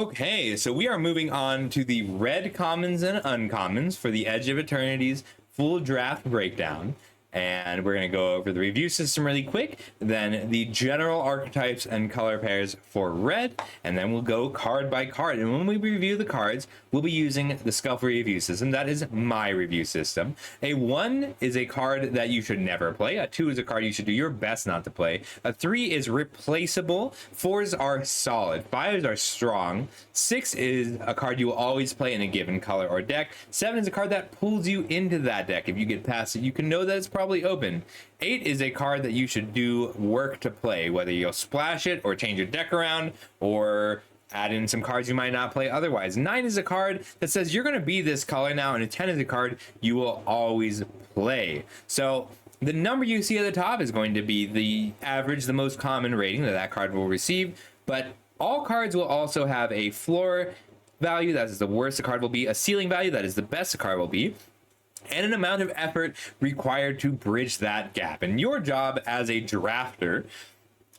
Okay, so we are moving on to the red commons and uncommons for the Edge of Eternities full draft breakdown. And we're going to go over the review system really quick, then the general archetypes and color pairs for red, and then we'll go card by card. And when we review the cards, we'll be using the Scuffle review system. That is my review system. A 1 is a card that you should never play. A 2 is a card you should do your best not to play. A 3 is replaceable. 4s are solid. 5s are strong. 6 is a card you will always play in a given color or deck. 7 is a card that pulls you into that deck. If you get past it, you can know that it's probably open. 8 is a card that you should do work to play, whether you'll splash it or change your deck around or add in some cards you might not play otherwise. 9 is a card that says you're going to be this color now, and a 10 is a card you will always play. So the number you see at the top is going to be the average, the most common rating that card will receive, but all cards will also have a floor value, that is the worst a card will be, a ceiling value, that is the best a card will be, and an amount of effort required to bridge that gap. And your job as a drafter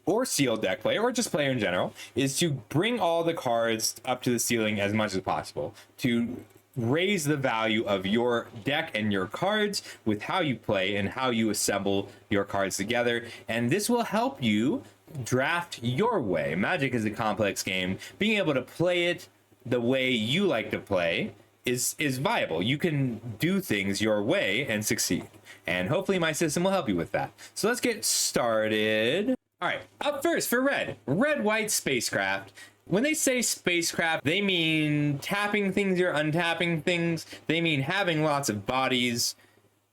or sealed deck player, or just player in general, is to bring all the cards up to the ceiling as much as possible, to raise the value of your deck and your cards with how you play and how you assemble your cards together. And this will help you draft your way. Magic is a complex game. Being able to play it the way you like to play is viable. You can do things your way and succeed. And hopefully my system will help you with that. So let's get started. All right, up first for red, white spacecraft. When they say spacecraft, they mean tapping things or untapping things. They mean having lots of bodies.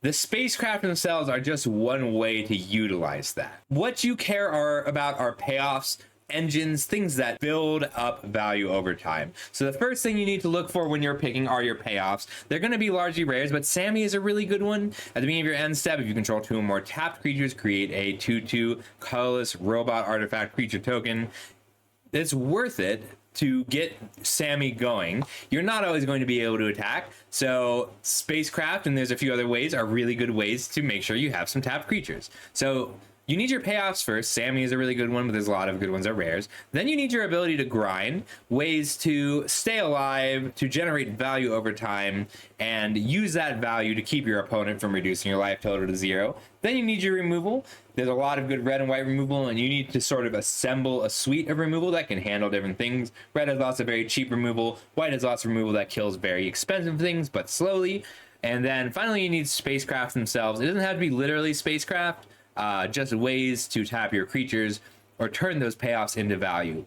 The spacecraft themselves are just one way to utilize that. What you care about are payoffs, engines, things that build up value over time. So the first thing you need to look for when you're picking are your payoffs. They're going to be largely rares, but Sammy is a really good one. At the beginning of your end step, if you control 2 or more tapped creatures, create a 2/2 colorless robot artifact creature token. It's worth it to get Sammy going. You're not always going to be able to attack, so spacecraft, and there's a few other ways, are really good ways to make sure you have some tapped creatures. So you need your payoffs first. Sammy is a really good one, but there's a lot of good ones that are rares. Then you need your ability to grind, ways to stay alive, to generate value over time, and use that value to keep your opponent from reducing your life total to 0. Then you need your removal. There's a lot of good red and white removal, and you need to sort of assemble a suite of removal that can handle different things. Red has lots of very cheap removal. White has lots of removal that kills very expensive things, but slowly. And then finally, you need spacecraft themselves. It doesn't have to be literally spacecraft. Just ways to tap your creatures or turn those payoffs into value.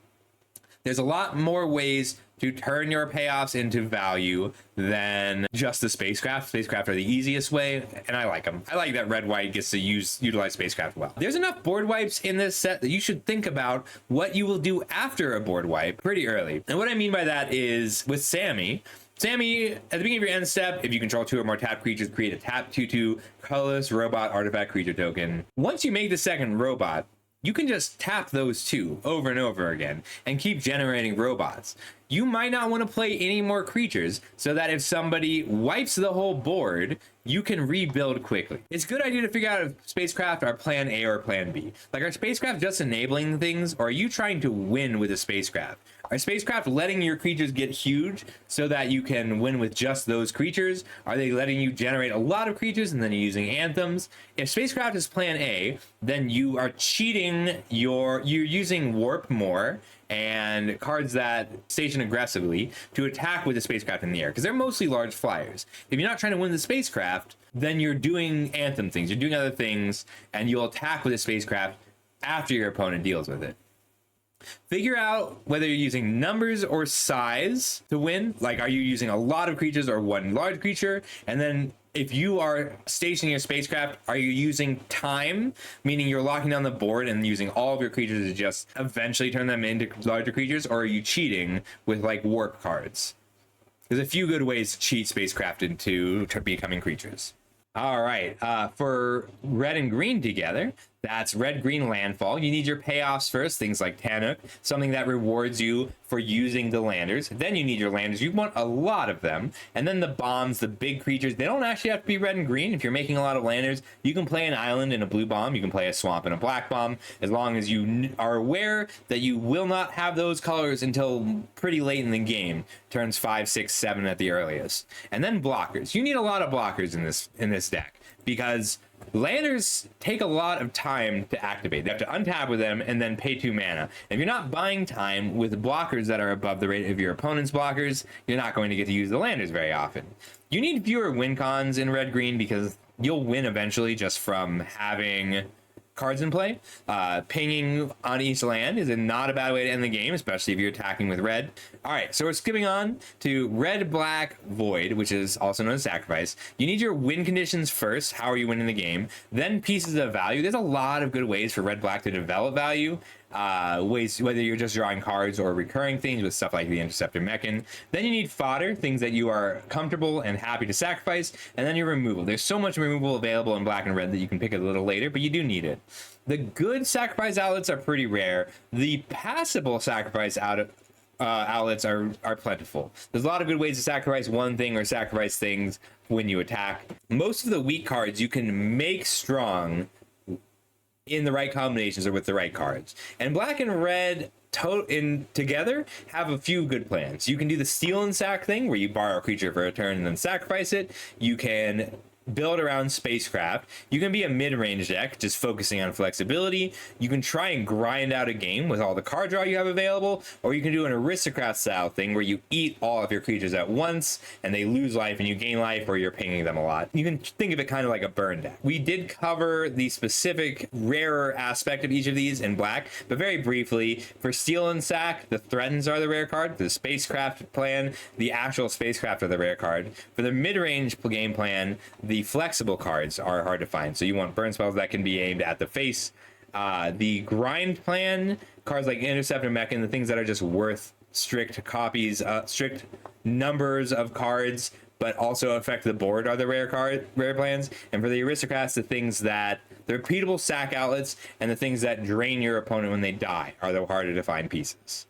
There's a lot more ways to turn your payoffs into value than just the spacecraft. Spacecraft are the easiest way, and I like them. I like that red-white gets to utilize spacecraft well. There's enough board wipes in this set that you should think about what you will do after a board wipe pretty early. And what I mean by that is with Sammy, at the beginning of your end step, if you control 2 or more tapped creatures, create a tap 2/2 colorless robot artifact creature token. Once you make the second robot, you can just tap those 2 over and over again and keep generating robots. You might not want to play any more creatures so that if somebody wipes the whole board, you can rebuild quickly. It's a good idea to figure out if spacecraft are plan A or plan B. Like, are spacecraft just enabling things, or are you trying to win with a spacecraft? Are spacecraft letting your creatures get huge so that you can win with just those creatures? Are they letting you generate a lot of creatures and then you're using anthems? If spacecraft is plan A, then you are cheating you're using warp more and cards that station aggressively to attack with the spacecraft in the air, because they're mostly large flyers. If you're not trying to win the spacecraft, then you're doing anthem things, you're doing other things, and you'll attack with the spacecraft after your opponent deals with it. Figure out whether you're using numbers or size to win. Like, are you using a lot of creatures or one large creature? And then if you are stationing your spacecraft, are you using time, meaning you're locking down the board and using all of your creatures to just eventually turn them into larger creatures? Or are you cheating with like warp cards? There's a few good ways to cheat spacecraft into becoming creatures. All right, for red and green together, That's red-green landfall. You need your payoffs first, things like Tannock, something that rewards you for using the landers. Then you need your landers. You want a lot of them. And then the bombs, the big creatures, they don't actually have to be red and green. If you're making a lot of landers, you can play an island and a blue bomb. You can play a swamp and a black bomb, as long as you are aware that you will not have those colors until pretty late in the game, turns 5, 6, 7 at the earliest. And then blockers. You need a lot of blockers in this deck, because landers take a lot of time to activate. They have to untap with them and then pay 2 mana. If you're not buying time with blockers that are above the rate of your opponent's blockers, you're not going to get to use the landers very often. You need fewer win cons in red-green, because you'll win eventually just from having cards in play. Pinging on each land is not a bad way to end the game, especially if you're attacking with red. All right, so we're skipping on to red, black, void, which is also known as sacrifice. You need your win conditions first. How are you winning the game? Then pieces of value. There's a lot of good ways for red, black to develop value. Ways, whether you're just drawing cards or recurring things with stuff like the Interceptor Mechan. Then you need fodder, things that you are comfortable and happy to sacrifice, and then your removal. There's so much removal available in black and red that you can pick it a little later, but you do need it. The good sacrifice outlets are pretty rare. The passable sacrifice outlets are plentiful. There's a lot of good ways to sacrifice one thing or sacrifice things when you attack. Most of the weak cards you can make strong in the right combinations or with the right cards. And black and red together have a few good plans. You can do the steal and sack thing, where you borrow a creature for a turn and then sacrifice it. You can build around spacecraft. You can be a mid-range deck, just focusing on flexibility. You can try and grind out a game with all the card draw you have available, or you can do an aristocrat style thing where you eat all of your creatures at once and they lose life and you gain life, or you're pinging them a lot. You can think of it kind of like a burn deck. We did cover the specific rarer aspect of each of these in black, but very briefly, for steal and sack, the threatens are the rare card. The spacecraft plan, the actual spacecraft are the rare card. For the mid-range game plan, the flexible cards are hard to find. So you want burn spells that can be aimed at the face. The grind plan, cards like Interceptor Mechan, the things that are just worth strict copies, strict numbers of cards, but also affect the board, are the rare plans. And for the aristocrats, the things that the repeatable sack outlets and the things that drain your opponent when they die are the harder to find pieces.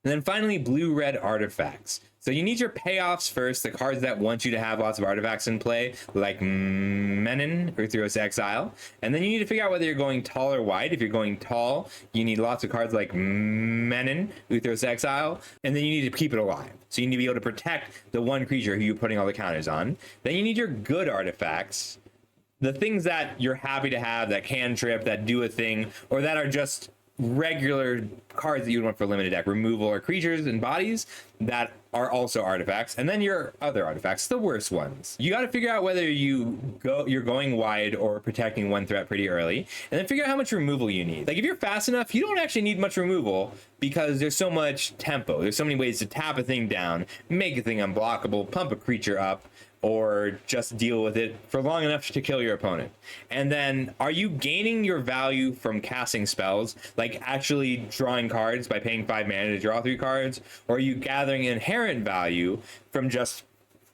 And then finally, blue-red artifacts. So you need your payoffs first, the cards that want you to have lots of artifacts in play, like Menin, Earthros Exile. And then you need to figure out whether you're going tall or wide. If you're going tall, you need lots of cards like Menin, Earthros Exile, and then you need to keep it alive. So you need to be able to protect the one creature who you're putting all the counters on. Then you need your good artifacts, the things that you're happy to have, that can trip, that do a thing, or that are just regular cards that you would want for limited deck, removal, or creatures and bodies that are also artifacts. And then your other artifacts, the worst ones. You got to figure out whether you're going wide or protecting one threat pretty early, and then figure out how much removal you need. Like if you're fast enough, you don't actually need much removal, because there's so much tempo. There's so many ways to tap a thing down, make a thing unblockable, pump a creature up, or just deal with it for long enough to kill your opponent. And then, are you gaining your value from casting spells, like actually drawing cards by paying 5 mana to draw 3 cards, or are you gathering inherent value from just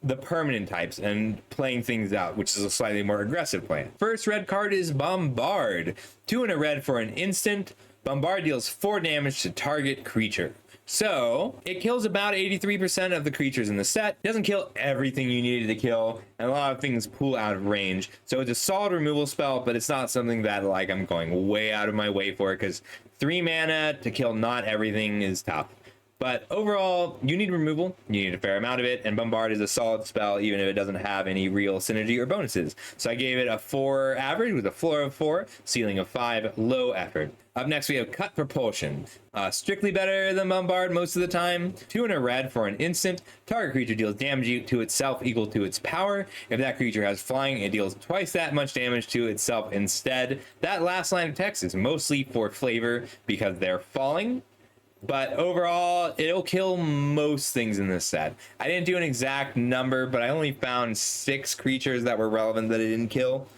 the permanent types and playing things out, which is a slightly more aggressive plan? First red card is Bombard. 2 and a red for an instant. Bombard deals 4 damage to target creature. So it kills about 83% of the creatures in the set. It doesn't kill everything you needed to kill, and a lot of things pull out of range. So it's a solid removal spell, but it's not something that like I'm going way out of my way for, because 3 mana to kill not everything is tough. But overall, you need removal, you need a fair amount of it, and Bombard is a solid spell even if it doesn't have any real synergy or bonuses. So I gave it a 4 average with a floor of 4, ceiling of 5, low effort. Up next we have Cut Propulsion. Strictly better than Bombard most of the time. 2 and a red for an instant. Target creature deals damage to itself equal to its power. If that creature has flying, it deals twice that much damage to itself instead. That last line of text is mostly for flavor because they're falling, but overall it'll kill most things in this set. I didn't do an exact number, but I only found 6 creatures that were relevant that it didn't kill,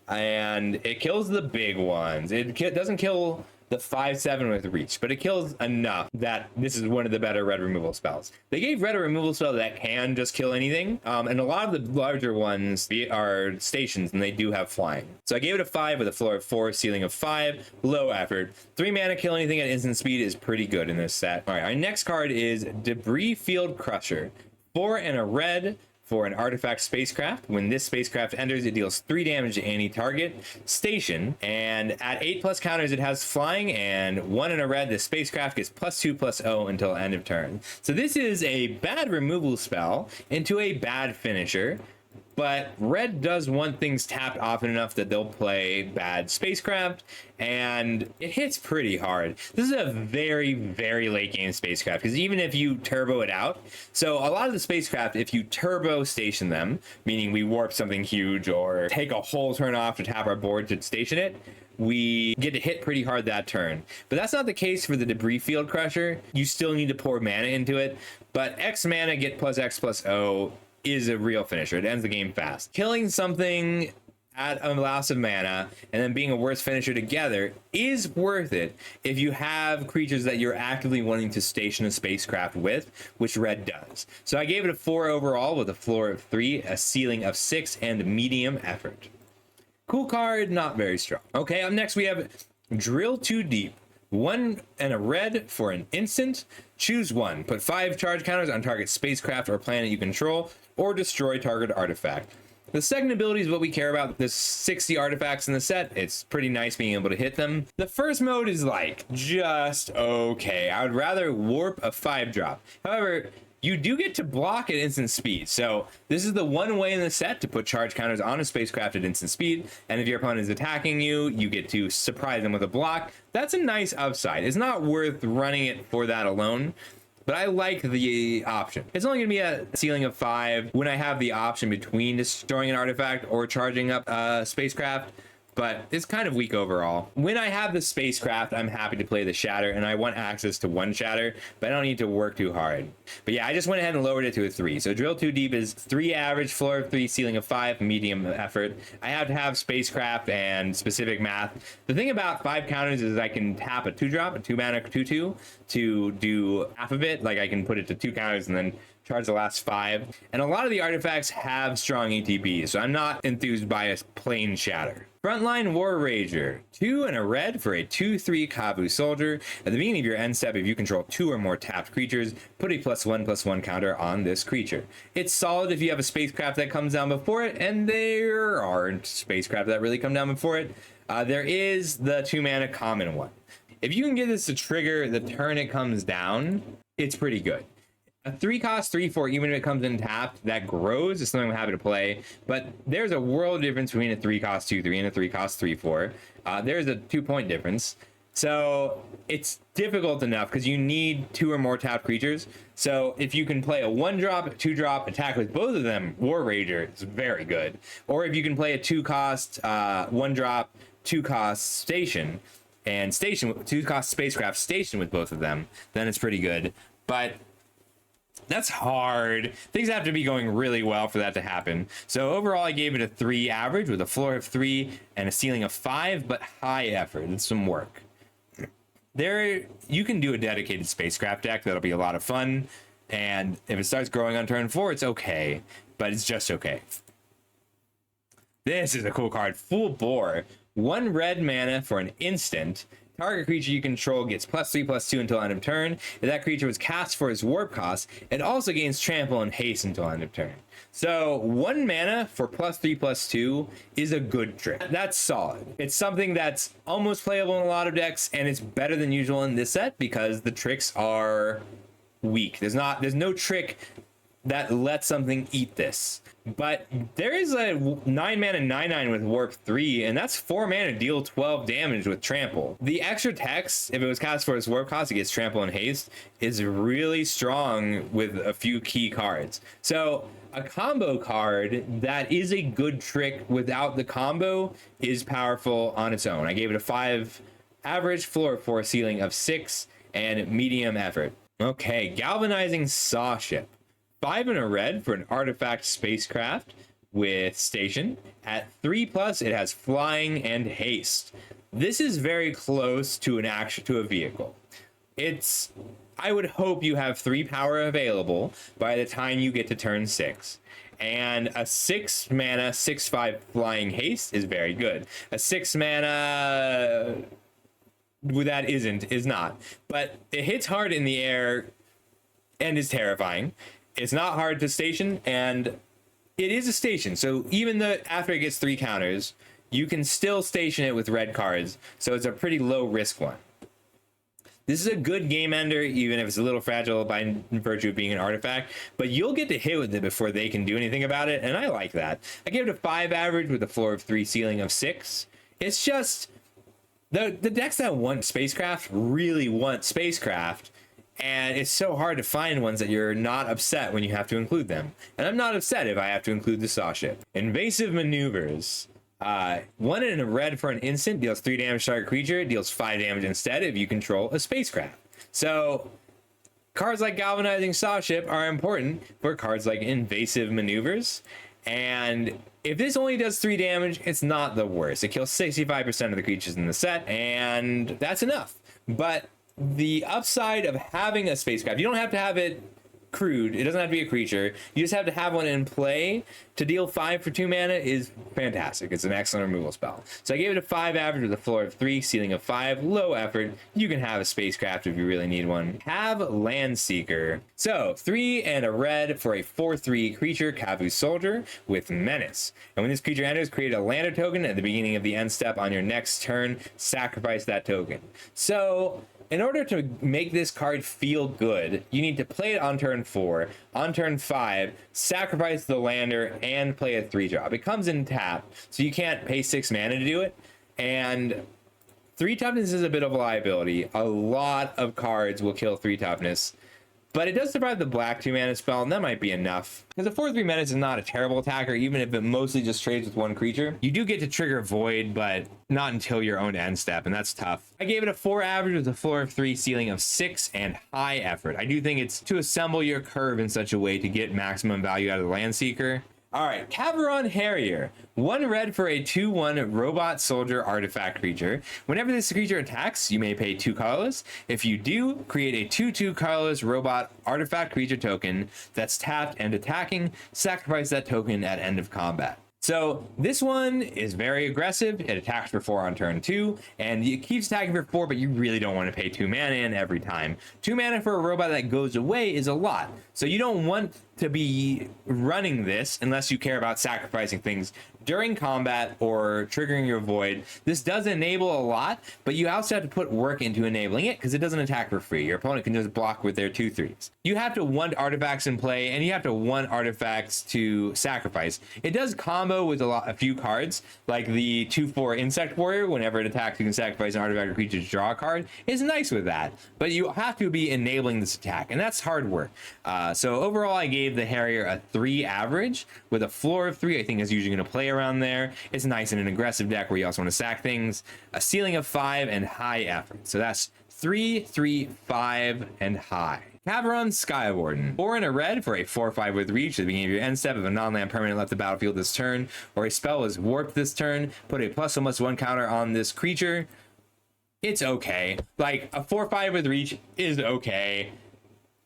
and it kills the big ones. It doesn't kill the 5/7 with reach, but it kills enough that this is one of the better red removal spells. They gave red a removal spell that can just kill anything, and a lot of the larger ones are stations, and they do have flying. So I gave it a 5 with a floor of 4, ceiling of 5, low effort. 3 mana, kill anything at instant speed is pretty good in this set. All right, our next card is Debris Field Crusher. 4 and a red for an artifact spacecraft. When this spacecraft enters, it deals 3 damage to any target station, and at 8+ counters it has flying, and 1 and a red, the spacecraft gets +2/+0 until end of turn. So this is a bad removal spell into a bad finisher, but red does want things tapped often enough that they'll play bad spacecraft, and it hits pretty hard. This is a very, very late game spacecraft, because even if you turbo it out, so a lot of the spacecraft, if you turbo station them, meaning we warp something huge or take a whole turn off to tap our board to station it, we get to hit pretty hard that turn. But that's not the case for the Debris Field Crusher. You still need to pour mana into it, but X mana get +X/+0 is a real finisher. It ends the game fast. Killing something at a loss of mana and then being a worse finisher together is worth it if you have creatures that you're actively wanting to station a spacecraft with, which red does. So I gave it a 4 overall with a floor of 3, a ceiling of 6, and medium effort. Cool card, not very strong. Okay, up next we have Drill Too Deep. 1 and a red for an instant. Choose 1. Put 5 charge counters on target spacecraft or planet you control, or destroy target artifact. The second ability is what we care about. There's 60 artifacts in the set. It's pretty nice being able to hit them. The first mode is like just okay. I would rather warp a 5-drop. However, you do get to block at instant speed. So this is the one way in the set to put charge counters on a spacecraft at instant speed. And if your opponent is attacking you, you get to surprise them with a block. That's a nice upside. It's not worth running it for that alone, but I like the option. It's only gonna be a ceiling of 5 when I have the option between destroying an artifact or charging up a spacecraft, but it's kind of weak overall. When I have the spacecraft, I'm happy to play the Shatter, and I want access to 1 Shatter, but I don't need to work too hard. But yeah, I just went ahead and lowered it to a 3. So Drill Too Deep is 3 average, floor of 3, ceiling of 5, medium effort. I have to have spacecraft and specific math. The thing about 5 counters is I can tap a 2-drop, a 2-mana 2/2 to do half of it. Like I can put it to 2 counters and then charge the last 5. And a lot of the artifacts have strong ETBs, so I'm not enthused by a plain Shatter. Frontline War Rager. 2 and a red for a 2/3 Kavu Soldier. At the beginning of your end step, if you control 2 or more tapped creatures, put a +1/+1 counter on this creature. It's solid if you have a spacecraft that comes down before it, and there aren't spacecraft that really come down before it. There is the 2-mana common one. If you can get this to trigger the turn it comes down, it's pretty good. A 3-cost 3/4, even if it comes in tapped, that grows is something I'm happy to play. But there's a world difference between a 3-cost 2/3 and a 3-cost 3/4. There's a 2-point difference. So it's difficult enough because you need 2 or more tapped creatures. So if you can play a 1-drop, 2-drop, attack with both of them, War Rager is very good. Or if you can play a 2-cost 1-drop, 2-cost station, and 2-cost spacecraft station with both of them, then it's pretty good. But that's hard. Things have to be going really well for that to happen. So overall, I gave it a 3 average with a floor of 3 and a ceiling of 5, but high effort and some work. There, you can do a dedicated spacecraft deck. That'll be a lot of fun. And if it starts growing on turn 4, it's okay, but it's just okay. This is a cool card. Full Bore. 1 red mana for an instant. Target creature you control gets +3/+2 until end of turn. If that creature was cast for its warp cost, it also gains trample and haste until end of turn. So 1 mana for +3/+2 is a good trick. That's solid. It's something that's almost playable in a lot of decks, and it's better than usual in this set because the tricks are weak. There's no trick that lets something eat this. But there is a 9-mana 9/9 with Warp 3, and that's 4 mana, deal 12 damage with Trample. The extra text, if it was cast for its warp cost, it gets Trample and Haste, is really strong with a few key cards. So a combo card that is a good trick without the combo is powerful on its own. I gave it a 5 average, floor of 4, ceiling of 6, and medium effort. Okay, Galvanizing Saw Ship. 5 and a red for an artifact spacecraft with station. At 3+, it has flying and haste. This is very close to a vehicle. I would hope you have 3 power available by the time you get to turn 6. And a 6 mana 6/5 flying haste is very good. A 6 mana that is not. But it hits hard in the air and is terrifying. It's not hard to station, and it is a station. So even though after it gets 3 counters, you can still station it with red cards. So it's a pretty low risk one. This is a good game ender, even if it's a little fragile by virtue of being an artifact, but you'll get to hit with it before they can do anything about it, and I like that. I gave it a 5 average with a floor of 3, ceiling of 6. It's just, the decks that want spacecraft really want spacecraft, and it's so hard to find ones that you're not upset when you have to include them. And I'm not upset if I have to include the Saw Ship. Invasive Maneuvers. 1 in a red for an instant, deals 3 damage to target creature, deals 5 damage instead if you control a spacecraft. So cards like Galvanizing Saw Ship are important for cards like Invasive Maneuvers, and if this only does 3 damage, it's not the worst. It kills 65% of the creatures in the set, and that's enough. But the upside of having a spacecraft, you don't have to have it crewed, it doesn't have to be a creature, you just have to have one in play to deal 5 for 2 mana is fantastic. It's an excellent removal spell. So I gave it a 5 average with a floor of 3, ceiling of 5, low effort. You can have a spacecraft if you really need one. Have Landseeker. So 3 and a red for a 4/3 creature, Kavu Soldier with Menace. And when this creature enters, create a lander token at the beginning of the end step on your next turn, sacrifice that token. So in order to make this card feel good, you need to play it on turn 4. On turn 5, sacrifice the lander and play a 3-drop. It comes in tap, so you can't pay 6 mana to do it. And 3 toughness is a bit of a liability. A lot of cards will kill 3 toughness. But it does survive the black 2 mana spell, and that might be enough. Because a 4/3 Menace is not a terrible attacker, even if it mostly just trades with 1 creature. You do get to trigger Void, but not until your own end step, and that's tough. I gave it a 4 average with a floor of 3, ceiling of 6, and high effort. I do think it's to assemble your curve in such a way to get maximum value out of the Landseeker. All right, Caveron Harrier. 1 red for a 2/1 robot soldier artifact creature. Whenever this creature attacks, you may pay 2 colorless. If you do, create a 2/2 colorless robot artifact creature token that's tapped and attacking. Sacrifice that token at end of combat. So this one is very aggressive. It attacks for 4 on turn 2, and it keeps attacking for 4, but you really don't want to pay 2 mana in every time. 2 mana for a robot that goes away is a lot. So you don't want to be running this unless you care about sacrificing things during combat or triggering your void. This does enable a lot, but you also have to put work into enabling it because it doesn't attack for free. Your opponent can just block with their 2/3s. You have to want artifacts in play, and you have to want artifacts to sacrifice. It does combo with a few cards, like the 2/4 Insect Warrior. Whenever it attacks, you can sacrifice an artifact or creature to draw a card. It's nice with that, but you have to be enabling this attack, and that's hard work. So overall, I gave the Harrier a 3 average with a floor of 3. I think is usually going to play around there. It's nice in an aggressive deck where you also want to sack things. A ceiling of 5 and high effort. So that's 3, 3, 5, and high. Caveron Skywarden. 4 and a red for a 4/5 with reach at the beginning of your end step. If a non-land permanent left the battlefield this turn, or a spell is warped this turn, put a +1/+1 counter on this creature. It's okay. Like, a 4/5 with reach is okay.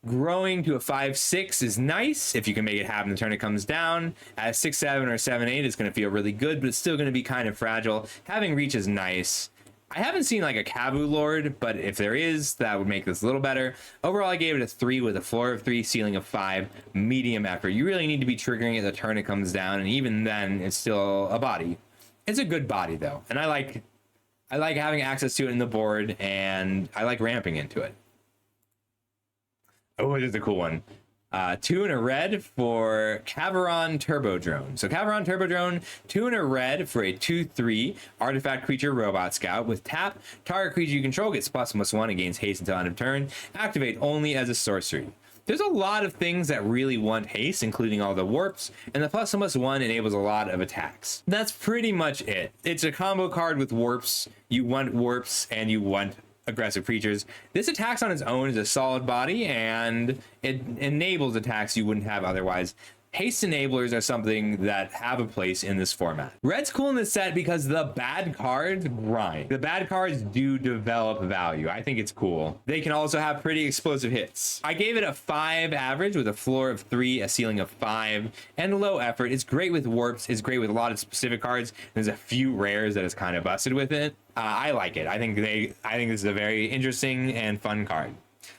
Growing to a 5/6 is nice if you can make it happen the turn it comes down. At a 6/7 or 7/8, it's going to feel really good, but it's still going to be kind of fragile. Having reach is nice. I haven't seen like a Kavu Lord, but if there is, that would make this a little better. Overall, I gave it a 3 with a floor of 3, ceiling of 5, medium effort. You really need to be triggering it the turn it comes down, and even then, it's still a body. It's a good body though, and I like having access to it in the board, and I like ramping into it. Oh, this is a cool one. 2 and a red for Caveron Turbo Drone. So Caveron Turbo Drone, 2 and a red for a 2/3 artifact creature robot scout. With tap, target creature you control gets +1/+1 and gains haste until end of turn. Activate only as a sorcery. There's a lot of things that really want haste, including all the warps, and the +1/+1 enables a lot of attacks. That's pretty much it. It's a combo card with warps. You want warps and you want aggressive creatures. This attacks on its own as a solid body, and it enables attacks you wouldn't have otherwise. Haste enablers are something that have a place in this format. Red's cool in this set because the bad cards grind. The bad cards do develop value. I think it's cool. They can also have pretty explosive hits. I gave it a 5 average with a floor of 3, a ceiling of 5, and low effort. It's great with warps. It's great with a lot of specific cards. There's a few rares that is kind of busted with it. I like it. I think this is a very interesting and fun card.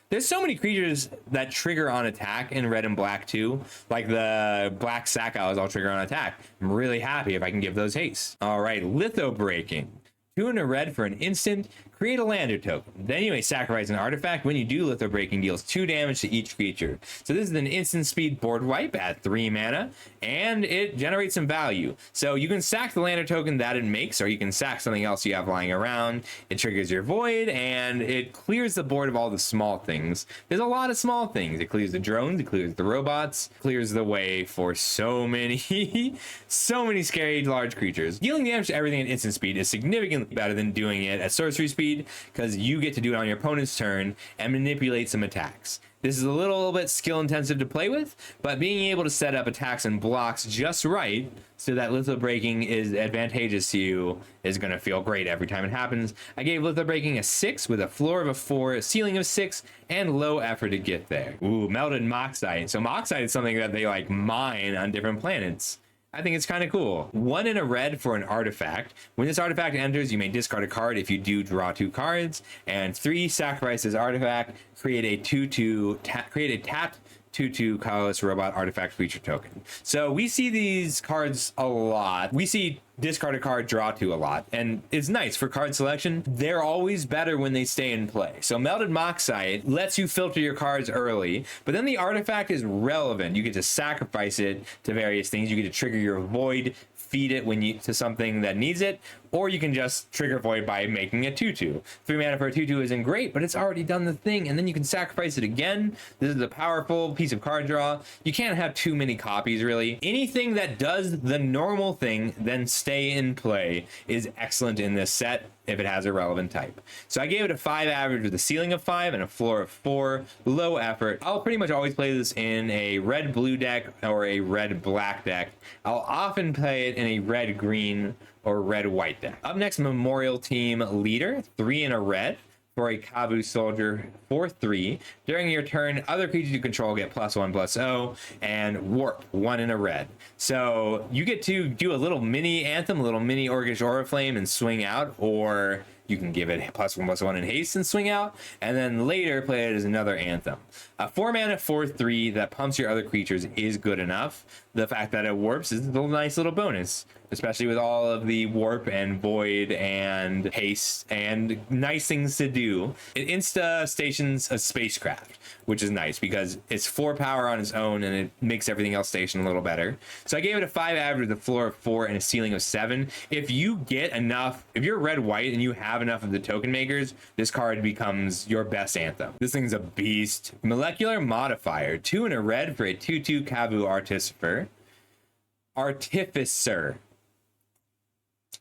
There's so many creatures that trigger on attack in red and black too. Like the black sack owls all trigger on attack. I'm really happy if I can give those haste. All right, litho breaking. 2 and a red for an instant. Create a lander token. Then you may sacrifice an artifact. When you do, litho breaking deals 2 damage to each creature. So this is an instant speed board wipe at 3 mana, and it generates some value. So you can sack the lander token that it makes, or you can sack something else you have lying around. It triggers your void, and it clears the board of all the small things. There's a lot of small things. It clears the drones, it clears the robots, clears the way for so many, so many scary large creatures. Dealing damage to everything at instant speed is significantly better than doing it at sorcery speed, because you get to do it on your opponent's turn and manipulate some attacks. This is a little bit skill intensive to play with, but being able to set up attacks and blocks just right so that litho breaking is advantageous to you is going to feel great every time it happens. I gave litho breaking a 6 with a floor of a 4, a ceiling of 6, and low effort to get there. Ooh, melted moxite. So moxite is something that they like mine on different planets. I think it's kind of cool. 1 and a red for an artifact. When this artifact enters, you may discard a card. If you do, draw 2 cards. And 3, sacrifice this artifact. Create a 2/2. Create a tapped 2/2 colorless robot artifact creature token. So we see these cards a lot. We see discard a card, draw 2 a lot, and it's nice for card selection. They're always better when they stay in play. So melted moxite lets you filter your cards early, but then the artifact is relevant. You get to sacrifice it to various things. You get to trigger your void, feed it when you to something that needs it, or you can just trigger void by making a 2/2. 3 mana for a 2/2 isn't great, but it's already done the thing, and then you can sacrifice it again. This is a powerful piece of card draw. You can't have too many copies, really. Anything that does the normal thing, then stay in play, is excellent in this set if it has a relevant type. So I gave it a 5 average with a ceiling of 5 and a floor of 4, low effort. I'll pretty much always play this in a red-blue deck or a red-black deck. I'll often play it in a red-green or red-white deck. Up next, Memorial Team Leader, 3 and a red for a Kabu Soldier for 3. During your turn, other creatures you control get +1/+0, and warp 1 and a red. So you get to do a little mini anthem, a little mini Orcish Oriflame and swing out, or you can give it +1/+1 in haste and swing out, and then later play it as another anthem. A 4 mana 4/3 that pumps your other creatures is good enough. The fact that it warps is a nice little bonus, especially with all of the warp and void and haste and nice things to do. It insta stations a spacecraft, which is nice because it's 4 power on its own and it makes everything else station a little better. So I gave it a 5 average with a floor of 4 and a ceiling of 7. If you get enough, if you're red-white and you have enough of the token makers, this card becomes your best anthem. This thing's a beast. Molecular modifier, 2 and a red for a 2/2 Kabu Artificer.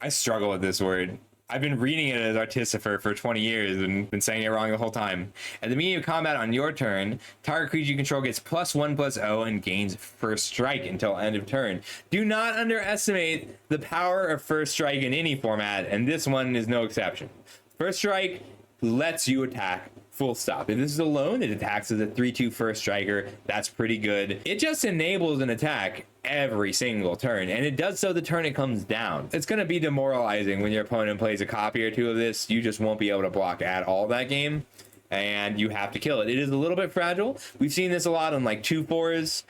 I struggle with this word. I've been reading it as Artificer for 20 years and been saying it wrong the whole time. At the beginning of combat on your turn, target creature you control gets +1/+0 and gains first strike until end of turn. Do not underestimate the power of first strike in any format, and this one is no exception. First strike lets you attack. Full stop. If this is alone, it attacks as a 3/2 first striker. That's pretty good. It just enables an attack every single turn, and it does so the turn it comes down. It's going to be demoralizing when your opponent plays a copy or 2 of this. You just won't be able to block at all that game, and you have to kill it. It is a little bit fragile. We've seen this a lot on like 2/4s.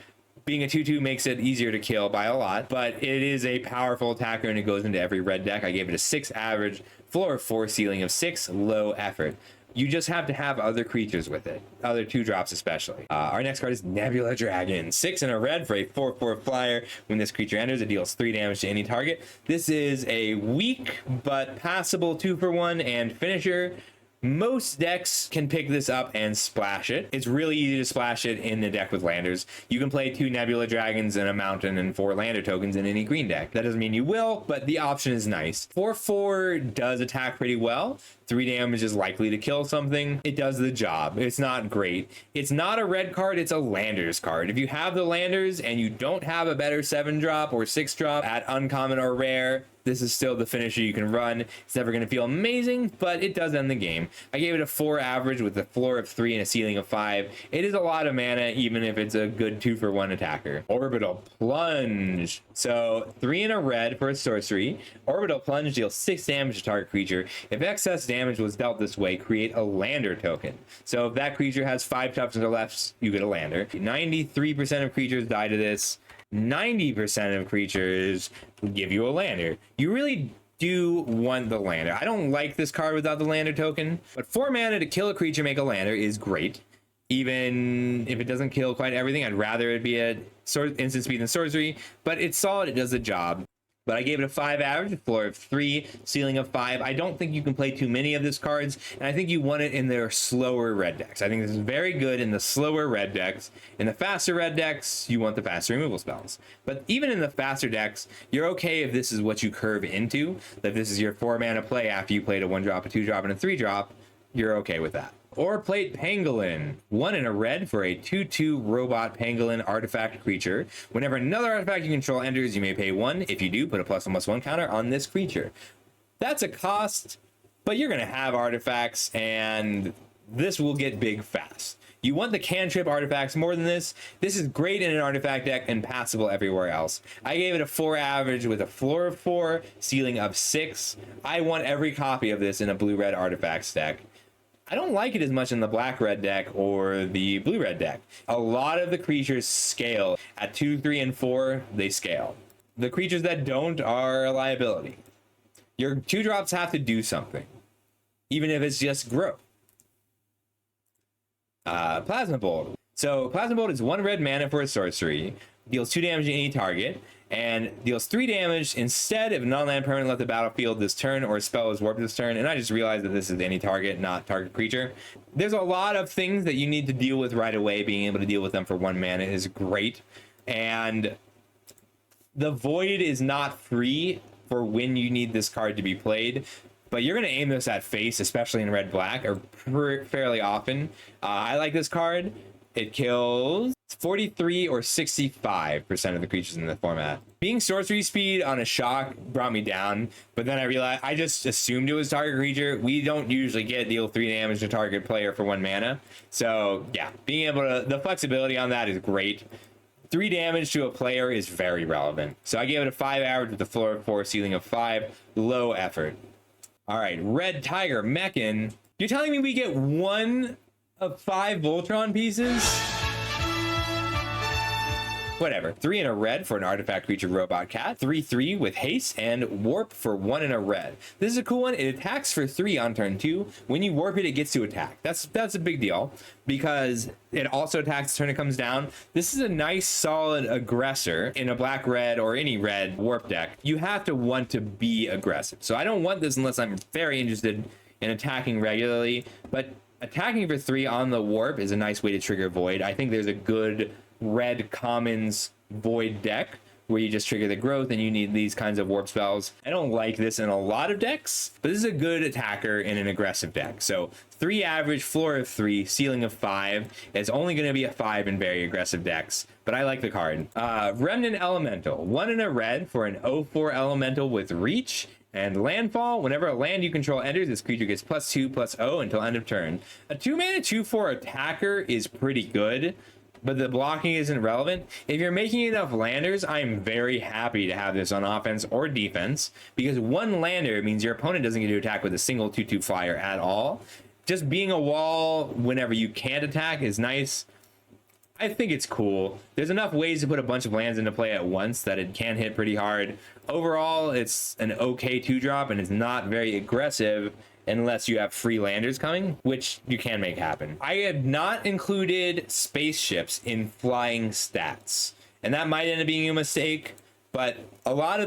Being a 2/2 makes it easier to kill by a lot, but it is a powerful attacker and it goes into every red deck. I gave it a 6 average, floor of 4, ceiling of 6, low effort. You just have to have other creatures with it, other 2-drops especially. Our next card is Nebula Dragon, 6 and a red for a 4/4 flyer. When this creature enters, it deals 3 damage to any target. This is a weak but passable 2-for-1 and finisher. Most decks can pick this up and splash it. It's really easy to splash it in the deck with landers. You can play 2 Nebula Dragons and a Mountain and 4 Lander tokens in any green deck. That doesn't mean you will, but the option is nice. 4/4 does attack pretty well. 3 damage is likely to kill something. It does the job. It's not great. It's not a red card, it's a landers card. If you have the landers and you don't have a better 7-drop or 6-drop at uncommon or rare, this is still the finisher you can run. It's never going to feel amazing, but it does end the game. I gave it a 4 average with a floor of 3 and a ceiling of 5. It is a lot of mana, even if it's a good 2-for-1 attacker. Orbital Plunge. So 3 and a red for a sorcery. Orbital Plunge deals 6 damage to target creature. If excess damage was dealt this way, create a lander token. So if that creature has 5 toughness or less, you get a lander. 93% of creatures die to this. 90% of creatures will give you a lander. You really do want the lander. I don't like this card without the lander token, but 4 mana to kill a creature, make a lander is great. Even if it doesn't kill quite everything, I'd rather it be a instant speed than sorcery, but it's solid, it does the job. But I gave it a 5 average, floor of 3, ceiling of 5. I don't think you can play too many of these cards, and I think you want it in their slower red decks. I think this is very good in the slower red decks. In the faster red decks, you want the faster removal spells. But even in the faster decks, you're okay if this is what you curve into. That this is your 4 mana play after you played a 1-drop, a 2-drop, and a 3-drop. You're okay with that. Or plate Pangolin, 1 in a red for a 2/2 robot pangolin artifact creature. Whenever another artifact you control enters, you may pay 1. If you do, put a +1/+1 counter on this creature. That's a cost, but you're gonna have artifacts, and this will get big fast. You want the cantrip artifacts more than this. This is great in an artifact deck and passable everywhere else. I gave it a 4 average with a floor of 4, ceiling of 6. I want every copy of this in a blue-red artifacts deck. I don't like it as much in the black-red deck or the blue-red deck. A lot of the creatures scale. At 2, 3, and 4, they scale. The creatures that don't are a liability. Your 2-drops have to do something, even if it's just growth. Plasma Bolt. So Plasma Bolt is 1 red mana for a sorcery, deals 2 damage to any target, and deals 3 damage instead if a non-land permanent left the battlefield this turn or a spell is warped this turn. And I just realized that this is any target, not target creature. There's a lot of things that you need to deal with right away. Being able to deal with them for 1 mana is great. And the void is not free for when you need this card to be played, but you're going to aim this at face, especially in red-black, or fairly often. I like this card. It kills 43 or 65% of the creatures in the format. Being sorcery speed on a shock brought me down, but then I realized I just assumed it was target creature. We don't usually deal 3 damage to target player for 1 mana. So yeah, being able to, the flexibility on that is great. 3 damage to a player is very relevant. So I gave it a 5 average with a floor of 4, ceiling of 5, low effort. All right, Red Tiger Mechan. You're telling me we get 1 of 5 Voltron pieces? Whatever. 3 in a red for an artifact creature robot cat. 3/3 with haste and warp for 1 in a red. This is a cool one. It attacks for 3 on turn 2. When you warp it, it gets to attack. That's a big deal because it also attacks the turn it comes down. This is a nice solid aggressor in a black red or any red warp deck. You have to want to be aggressive. So I don't want this unless I'm very interested in attacking regularly, but attacking for 3 on the warp is a nice way to trigger void. I think there's a good red commons void deck where you just trigger the growth and you need these kinds of warp spells. I don't like this in a lot of decks, but this is a good attacker in an aggressive deck. So 3 average, floor of 3, ceiling of 5. It's only going to be a 5 in very aggressive decks, but I like the card. Remnant Elemental, 1 in a red for an 0/4 elemental with reach and landfall. Whenever a land you control enters, this creature gets +2/+0 until end of turn. A 2 mana 2/4 attacker is pretty good, but the blocking isn't relevant. If you're making enough landers, I'm very happy to have this on offense or defense, because 1 lander means your opponent doesn't get to attack with a single 2/2 flyer at all. Just being a wall whenever you can't attack is nice. I think it's cool. There's enough ways to put a bunch of lands into play at once that it can hit pretty hard. Overall, it's an okay 2-drop, and it's not very aggressive unless you have free landers coming, which you can make happen. I have not included spaceships in flying stats, and that might end up being a mistake, but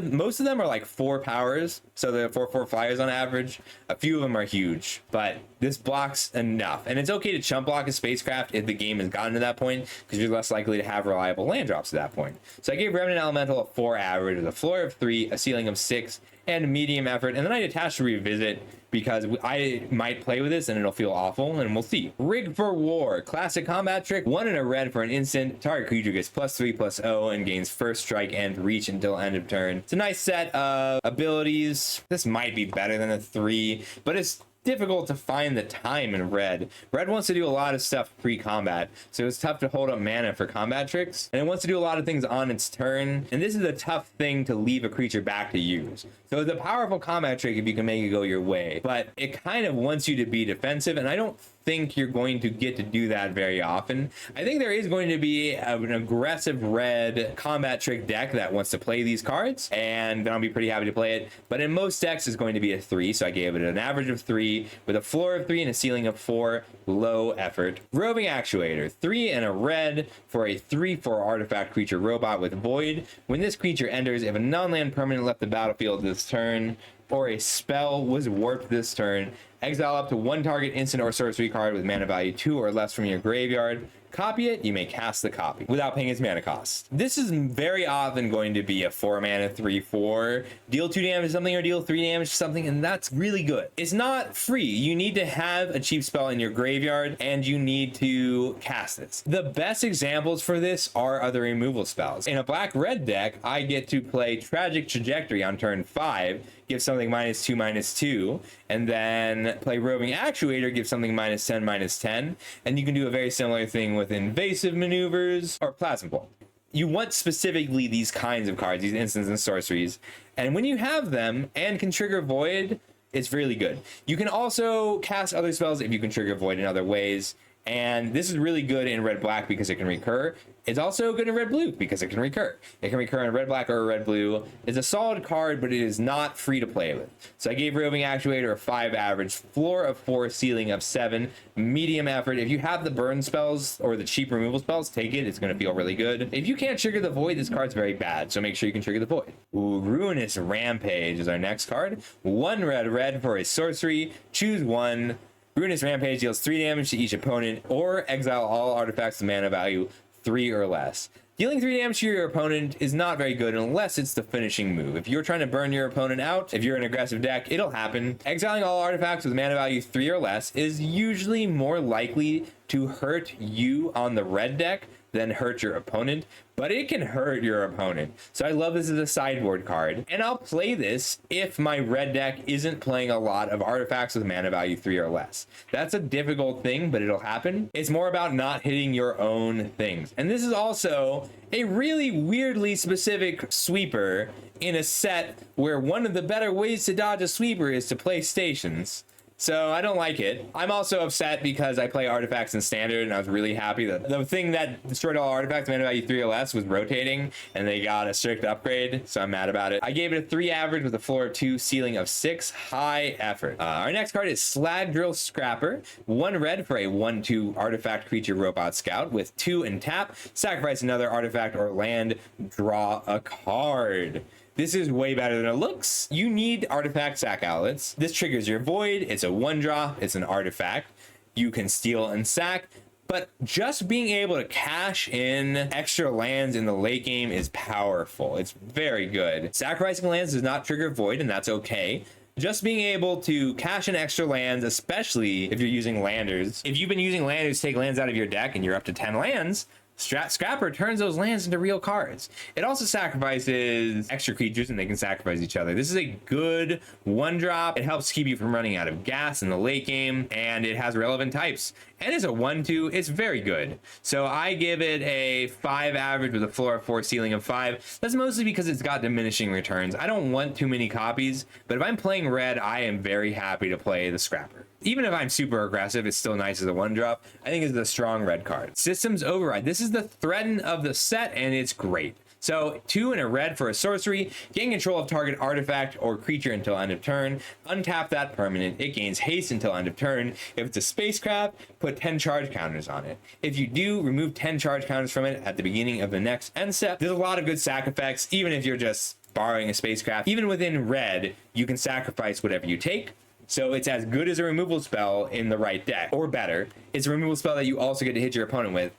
most of them are like 4 powers, so they're 4/4 flyers on average. A few of them are huge, but this blocks enough, and it's okay to chump block a spacecraft if the game has gotten to that point, because you're less likely to have reliable land drops at that point. So I gave Remnant Elemental a 4 average with a floor of 3, a ceiling of 6, and medium effort, and then I attached a revisit because I might play with this and it'll feel awful, and we'll see. Rig for War, classic combat trick, 1 and a red for an instant. Target creature gets +3/+0 and gains first strike and reach until end of turn. It's a nice set of abilities. This might be better than a 3, but it's difficult to find the time in red. Red wants to do a lot of stuff pre-combat, so it's tough to hold up mana for combat tricks, and it wants to do a lot of things on its turn, and this is a tough thing to leave a creature back to use. So it's a powerful combat trick if you can make it go your way, but it kind of wants you to be defensive, and I don't think you're going to get to do that very often. I think there is going to be an aggressive red combat trick deck that wants to play these cards, and then I'll be pretty happy to play it, but in most decks it's going to be a 3, so I gave it an average of 3 with a floor of 3 and a ceiling of 4, low effort. Roving Actuator, 3 and a red for a 3/4 artifact creature robot with void. When this creature enters, if a non-land permanent left the battlefield this turn or a spell was warped this turn, exile up to 1 target instant or sorcery card with mana value 2 or less from your graveyard. Copy it, you may cast the copy without paying its mana cost. This is very often going to be a 4 mana 3/4, deal 2 damage to something or deal 3 damage to something, and that's really good. It's not free. You need to have a cheap spell in your graveyard and you need to cast this. The best examples for this are other removal spells. In a black-red deck, I get to play Tragic Trajectory on turn 5, give something -2/-2, and then play Roving Actuator, give something -10/-10, and you can do a very similar thing with Invasive Maneuvers or Plasma Bolt. You want specifically these kinds of cards, these instants and sorceries, and when you have them and can trigger Void, it's really good. You can also cast other spells if you can trigger Void in other ways, and this is really good in red-black because it can recur. It's also good in red-blue because it can recur. It can recur in red-black or red-blue. It's a solid card, but it is not free to play with. So I gave Roving Actuator a 5 average, floor of 4, ceiling of 7, medium effort. If you have the burn spells or the cheap removal spells, take it. It's going to feel really good. If you can't trigger the Void, this card's very bad, so make sure you can trigger the Void. Ooh, Ruinous Rampage is our next card. 1 red for a sorcery. Choose 1. Ruinous Rampage deals 3 damage to each opponent, or exile all artifacts with mana value 3 or less. Dealing 3 damage to your opponent is not very good unless it's the finishing move. If you're trying to burn your opponent out, if you're an aggressive deck, it'll happen. Exiling all artifacts with mana value 3 or less is usually more likely to hurt you on the red deck than hurt your opponent, but it can hurt your opponent. So I love this as a sideboard card, and I'll play this if my red deck isn't playing a lot of artifacts with mana value 3 or less. That's a difficult thing, but it'll happen. It's more about not hitting your own things. And this is also a really weirdly specific sweeper in a set where one of the better ways to dodge a sweeper is to play stations. So I don't like it. I'm also upset because I play artifacts in standard, and I was really happy that the thing that destroyed all artifacts mana value 3 or less was rotating, and they got a strict upgrade, so I'm mad about it. I gave it a 3 average with a floor of 2, ceiling of 6, high effort. Our next card is Slag Drill Scrapper. 1 red for a 1/2 artifact creature robot scout with 2 and tap. Sacrifice another artifact or land, draw a card. This is way better than it looks. You need artifact sack outlets. This triggers your void. It's a 1-drop. It's an artifact. You can steal and sack, but just being able to cash in extra lands in the late game is powerful. It's very good. Sacrificing lands does not trigger void, and that's okay. Just being able to cash in extra lands, especially if you're using landers. If you've been using landers to take lands out of your deck and you're up to 10 lands, Scrapper turns those lands into real cards. It also sacrifices extra creatures, and they can sacrifice each other. This is a good 1-drop. It helps keep you from running out of gas in the late game, and it has relevant types. And it's a 1/2. It's very good. So I give it a 5 average with a floor of 4, ceiling of 5. That's mostly because it's got diminishing returns. I don't want too many copies, but if I'm playing red, I am very happy to play the Scrapper. Even if I'm super aggressive, it's still nice as a 1-drop. I think it's a strong red card. Systems Override. This is the threaten of the set, and it's great. So 2 and a red for a sorcery, gain control of target artifact or creature until end of turn, untap that permanent, it gains haste until end of turn. If it's a spacecraft, put 10 charge counters on it. If you do, remove 10 charge counters from it at the beginning of the next end step. There's a lot of good sack effects, even if you're just borrowing a spacecraft. Even within red, you can sacrifice whatever you take. So it's as good as a removal spell in the right deck, or better. It's a removal spell that you also get to hit your opponent with.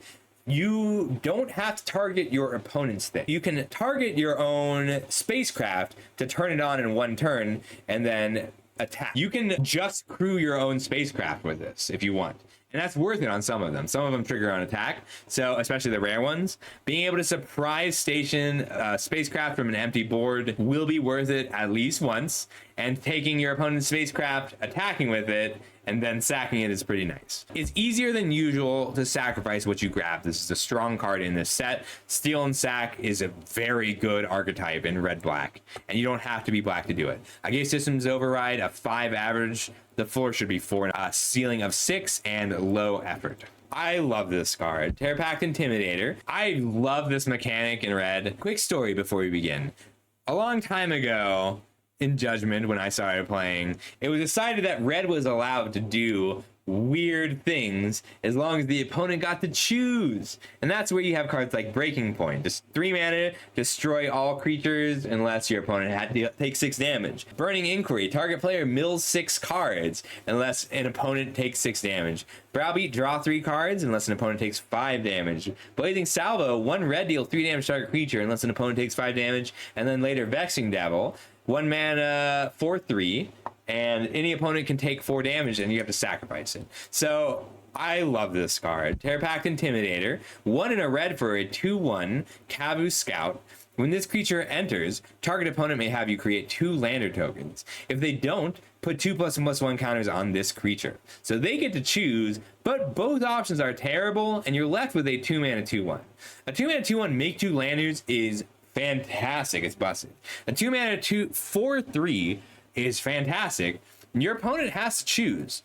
You don't have to target your opponent's thing. You can target your own spacecraft to turn it on in one turn and then attack. You can just crew your own spacecraft with this if you want. And that's worth it on some of them. Some of them trigger on attack, so especially the rare ones. Being able to surprise station spacecraft from an empty board will be worth it at least once. And taking your opponent's spacecraft, attacking with it, and then sacking it is pretty nice. It's easier than usual to sacrifice what you grab. This is a strong card in this set. Steal and Sack is a very good archetype in red-black, and you don't have to be black to do it. I gave Systems Override a 5 average. The floor should be 4, a ceiling of 6, and low effort. I love this card. Terrapact Intimidator. I love this mechanic in red. Quick story before we begin. A long time ago, in Judgment, when I started playing, it was decided that red was allowed to do weird things as long as the opponent got to choose. And that's where you have cards like Breaking Point. Just 3 mana, destroy all creatures unless your opponent had to take 6 damage. Burning Inquiry, target player mills 6 cards unless an opponent takes 6 damage. Browbeat, draw 3 cards unless an opponent takes 5 damage. Blazing Salvo, 1 red, deal 3 damage to target creature unless an opponent takes 5 damage. And then later Vexing Devil, 1 mana, 4/3. And any opponent can take 4 damage and you have to sacrifice it. So I love this card. Terrapact Intimidator, 1 and a red for a 2/1 Kavu Scout. When this creature enters, target opponent may have you create 2 lander tokens. If they don't, put 2+1/+1 counters on this creature. So they get to choose, but both options are terrible, and you're left with a 2 mana 2/1. A 2 mana 2/1 make 2 landers is fantastic. It's busted. A 2 mana 4/3 is fantastic. Your opponent has to choose.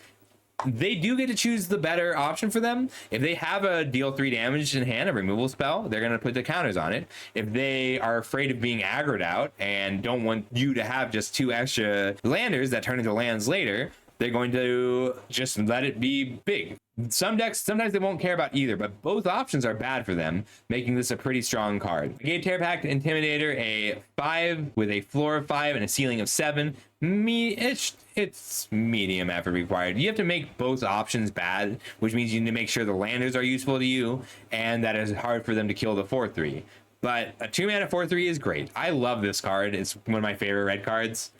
They do get to choose the better option for them. If they have a deal 3 damage in hand, a removal spell, they're going to put the counters on it. If they are afraid of being aggroed out and don't want you to have just 2 extra landers that turn into lands later, they're going to just let it be big. Some decks, sometimes they won't care about either, but both options are bad for them, making this a pretty strong card. I gave Terrapact Intimidator a 5 with a floor of 5 and a ceiling of 7. It's medium effort required. You have to make both options bad, which means you need to make sure the landers are useful to you and that it's hard for them to kill the 4/3. But a 2 mana 4/3 is great. I love this card. It's one of my favorite red cards.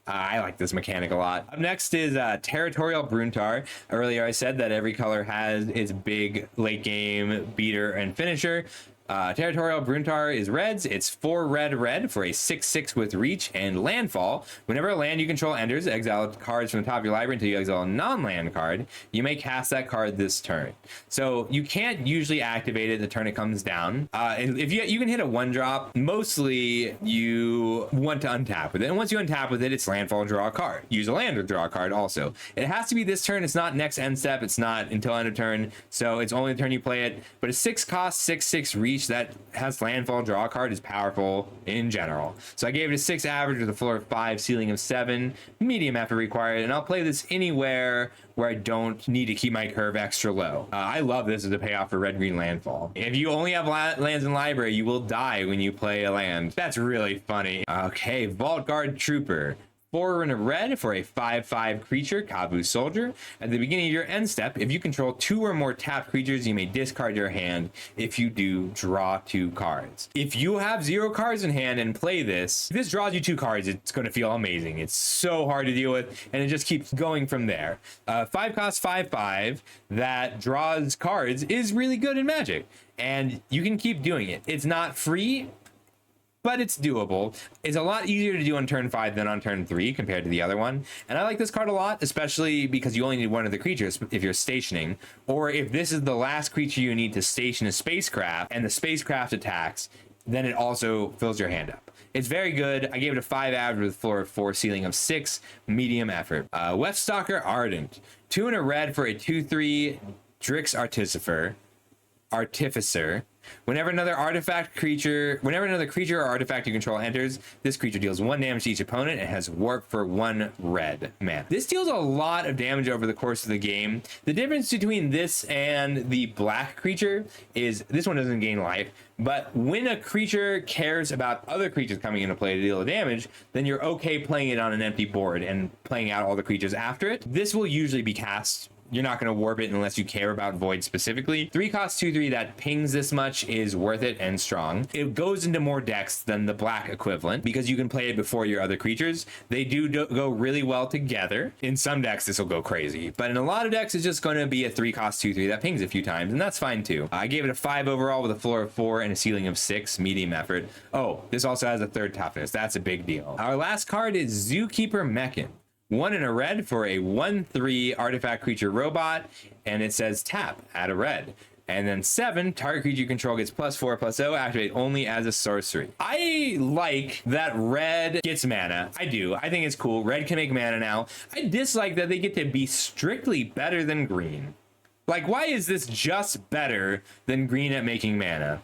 I like this mechanic a lot. Up next is Territorial Bruntar. Earlier I said that every color has its big late game beater and finisher. Territorial Bruntar is reds. It's 4 red for a 6/6 with reach and landfall. Whenever a land you control enters, exile cards from the top of your library until you exile a non-land card. You may cast that card this turn. So you can't usually activate it the turn it comes down. If you can hit a 1-drop, mostly you want to untap with it. And once you untap with it, it's landfall, draw a card. Use a land or draw a card also. It has to be this turn. It's not next end step. It's not until end of turn. So it's only the turn you play it. But a 6 cost, 6/6 reach that has landfall, draw a card is powerful in general. So I gave it a 6 average with a floor of 5, ceiling of 7, medium effort required, and I'll play this anywhere where I don't need to keep my curve extra low. I love this as a payoff for red-green landfall. If you only have lands in library, you will die when you play a land. That's really funny. Okay, Vault Guard Trooper. 4 and a red for a 5/5 creature, Kavu Soldier. At the beginning of your end step, if you control 2 or more tapped creatures, you may discard your hand. If you do, draw 2 cards. If you have 0 cards in hand and play this, if this draws you 2 cards, it's going to feel amazing. It's so hard to deal with, and it just keeps going from there. 5 cost 5/5 that draws cards is really good in Magic, and you can keep doing it. It's not free, but it's doable. It's a lot easier to do on turn 5 than on turn 3 compared to the other one. And I like this card a lot, especially because you only need one of the creatures if you're stationing, or if this is the last creature you need to station a spacecraft and the spacecraft attacks, then it also fills your hand up. It's very good. I gave it a 5 average with a floor of 4, ceiling of 6, medium effort. Weftstalker Ardent. 2 and a red for a 2/3 Drix Artificer. Artificer. Whenever another creature or artifact you control enters, this creature deals 1 damage to each opponent and has warp for 1 red mana. This deals a lot of damage over the course of the game. The difference between this and the black creature is this one doesn't gain life, but when a creature cares about other creatures coming into play to deal damage, then you're okay playing it on an empty board and playing out all the creatures after it. This will usually be cast. You're not going to warp it unless you care about Void specifically. 3 cost 2/3 that pings this much is worth it and strong. It goes into more decks than the black equivalent because you can play it before your other creatures. They do go really well together. In some decks, this will go crazy, but in a lot of decks, it's just going to be a 3 cost 2/3 that pings a few times, and that's fine too. I gave it a 5 overall with a floor of 4 and a ceiling of 6, medium effort. Oh, this also has a 3rd toughness. That's a big deal. Our last card is Zookeeper Mechan. 1 in a red for a 1/3 artifact creature robot, and it says tap, add a red. And then 7, target creature you control gets +4/+0, activate only as a sorcery. I like that red gets mana. I do. I think it's cool. Red can make mana now. I dislike that they get to be strictly better than green. Like, why is this just better than green at making mana?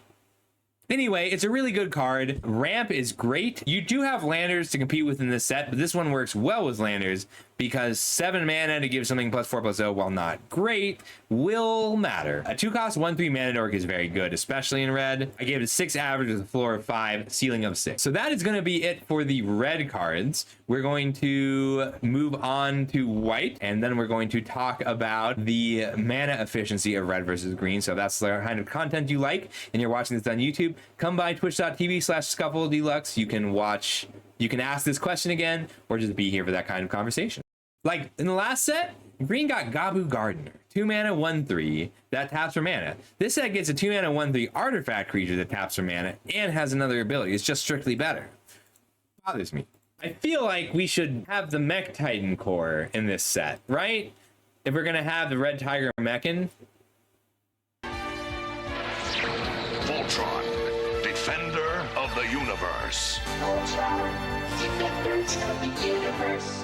Anyway, it's a really good card. Ramp is great. You do have landers to compete with in this set, but this one works well with landers because 7 mana to give something +4/+0, while not great, will matter. A 2 cost 1/3 mana dork is very good, especially in red. I gave it a 6 average with a floor of 5, ceiling of 6. So that is going to be it for the red cards. We're going to move on to white, and then we're going to talk about the mana efficiency of red versus green. So if that's the kind of content you like and you're watching this on YouTube, come by twitch.tv/ScuffleDeluxe. You can ask this question again or just be here for that kind of conversation. Like in the last set, green got Gabu Gardener, 2 mana 1/3 that taps for mana. This set gets a 2 mana 1/3 artifact creature that taps for mana and has another ability. It's just strictly better. Bothers me. I feel like we should have the Mech Titan core in this set, right? If we're gonna have the Red Tiger Mechan. Voltron, defender of the universe. Voltron, defenders of the universe.